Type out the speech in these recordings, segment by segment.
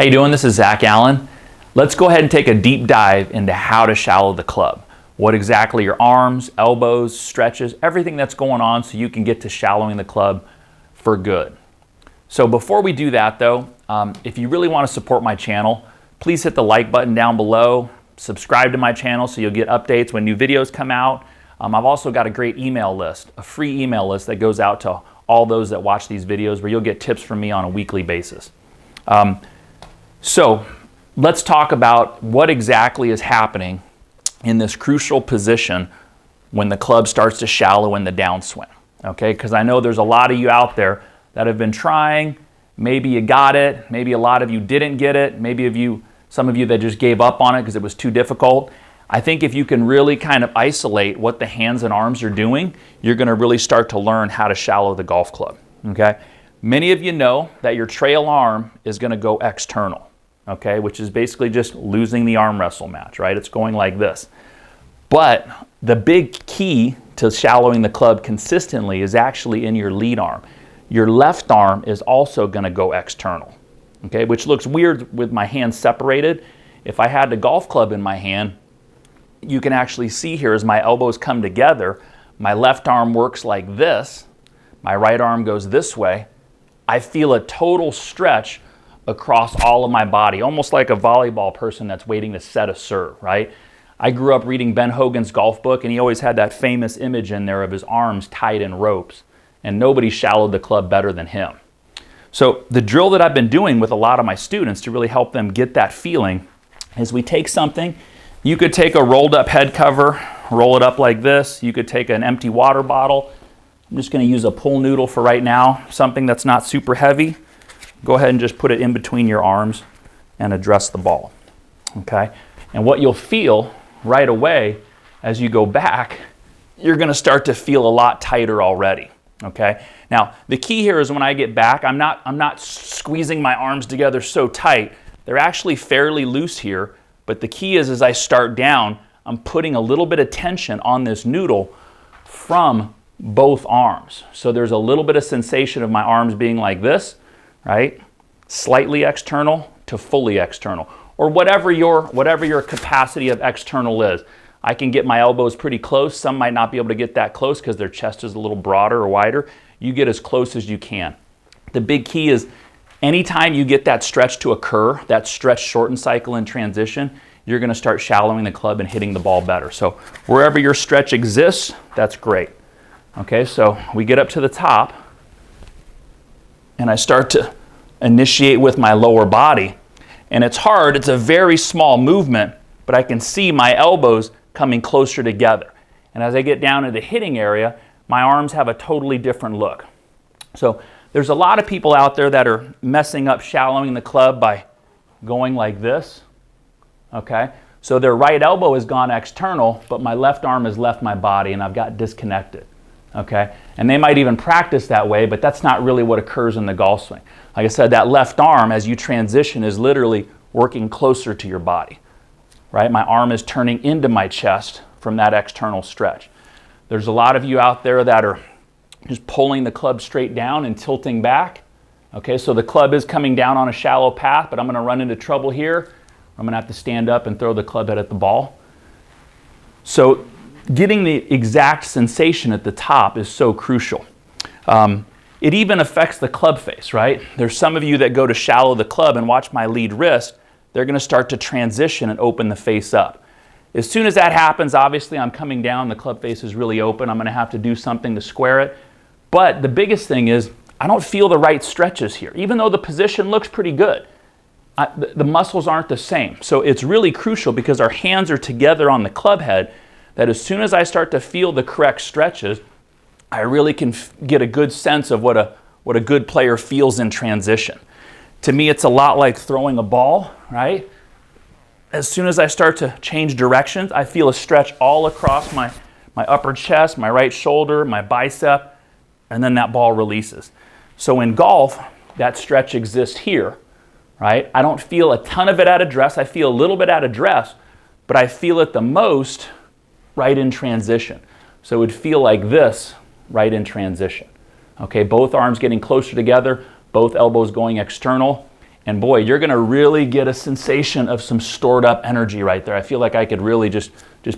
How you doing? This is Zach Allen. Let's go ahead and take a deep dive into how to shallow the club. What exactly your arms, elbows, stretches, everything that's going on so you can get to shallowing the club for good. So before we do that though, if you really want to support my channel, please hit the like button down below, subscribe to my channel so you'll get updates when new videos come out. I've also got a great email list, a free email list that goes out to all those that watch these videos where you'll get tips from me on a weekly basis. So let's talk about what exactly is happening in this crucial position when the club starts to shallow in the downswing. Okay, because I know there's a lot of you out there that have been trying. Maybe you got it, maybe a lot of you didn't get it, maybe some of you that just gave up on it because it was too difficult. I think if you can really kind of isolate what the hands and arms are doing, you're going to really start to learn how to shallow the golf club. Okay, many of you know that your trail arm is going to go external. Okay, which is basically just losing the arm wrestle match, right? It's going like this. But the big key to shallowing the club consistently is actually in your lead arm. Your left arm is also going to go external, okay, which looks weird with my hands separated. If I had the golf club in my hand, you can actually see here as my elbows come together, my left arm works like this, my right arm goes this way. I feel a total stretch across all of my body, almost like a volleyball person that's waiting to set a serve, right? I grew up reading Ben Hogan's golf book, and he always had that famous image in there of his arms tied in ropes, and nobody shallowed the club better than him. So the drill that I've been doing with a lot of my students to really help them get that feeling is we take something. You could take a rolled up head cover, roll it up like this. You could take an empty water bottle. I'm just going to use a pool noodle for right now, something that's not super heavy. Go ahead and just put it in between your arms and address the ball, okay? And what you'll feel right away as you go back, you're gonna start to feel a lot tighter already, okay? Now, the key here is when I get back, I'm not squeezing my arms together so tight. They're actually fairly loose here, but the key is as I start down, I'm putting a little bit of tension on this noodle from both arms. So there's a little bit of sensation of my arms being like this, right? Slightly external to fully external, or whatever your capacity of external is. I can get my elbows pretty close. Some might not be able to get that close because their chest is a little broader or wider. You get as close as you can. The big key is anytime you get that stretch to occur, that stretch shorten cycle in transition, you're going to start shallowing the club and hitting the ball better. So wherever your stretch exists, that's great. Okay, so we get up to the top, and I start to initiate with my lower body. And it's hard, it's a very small movement, but I can see my elbows coming closer together. And as I get down to the hitting area, my arms have a totally different look. So there's a lot of people out there that are messing up shallowing the club by going like this, okay? So their right elbow has gone external, but my left arm has left my body and I've got disconnected. Okay, and they might even practice that way, but that's not really what occurs in the golf swing. Like I said, that left arm, as you transition, is literally working closer to your body, right? My arm is turning into my chest from that external stretch. There's a lot of you out there that are just pulling the club straight down and tilting back. Okay, so the club is coming down on a shallow path, but I'm going to run into trouble here. I'm going to have to stand up and throw the club head at the ball. So getting the exact sensation at the top is so crucial. It even affects the club face, right? There's some of you that go to shallow the club and watch my lead wrist. They're going to start to transition and open the face up. As soon as that happens, obviously I'm coming down, the club face is really open. I'm going to have to do something to square it. But the biggest thing is I don't feel the right stretches here. Even though the position looks pretty good, the muscles aren't the same. So it's really crucial because our hands are together on the club head, that as soon as I start to feel the correct stretches, I really can get a good sense of what a good player feels in transition. To me, it's a lot like throwing a ball, right? As soon as I start to change directions, I feel a stretch all across my upper chest, my right shoulder, my bicep, and then that ball releases. So in golf, that stretch exists here, right? I don't feel a ton of it at address. I feel a little bit at address, but I feel it the most right in transition. So it would feel like this right in transition. Okay, both arms getting closer together, both elbows going external. And boy, you're gonna really get a sensation of some stored up energy right there. I feel like I could really just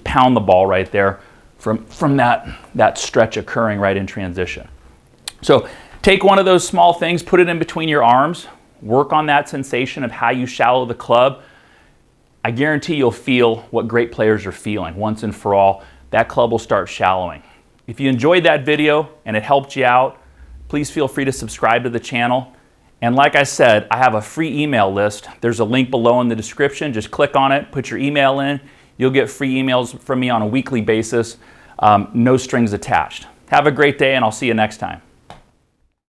pound the ball right there from that stretch occurring right in transition. So take one of those small things, put it in between your arms, work on that sensation of how you shallow the club. I guarantee you'll feel what great players are feeling once and for all. That club will start shallowing. If you enjoyed that video and it helped you out, please feel free to subscribe to the channel. And like I said, I have a free email list. There's a link below in the description. Just click on it, put your email in. You'll get free emails from me on a weekly basis, no strings attached. Have a great day, and I'll see you next time.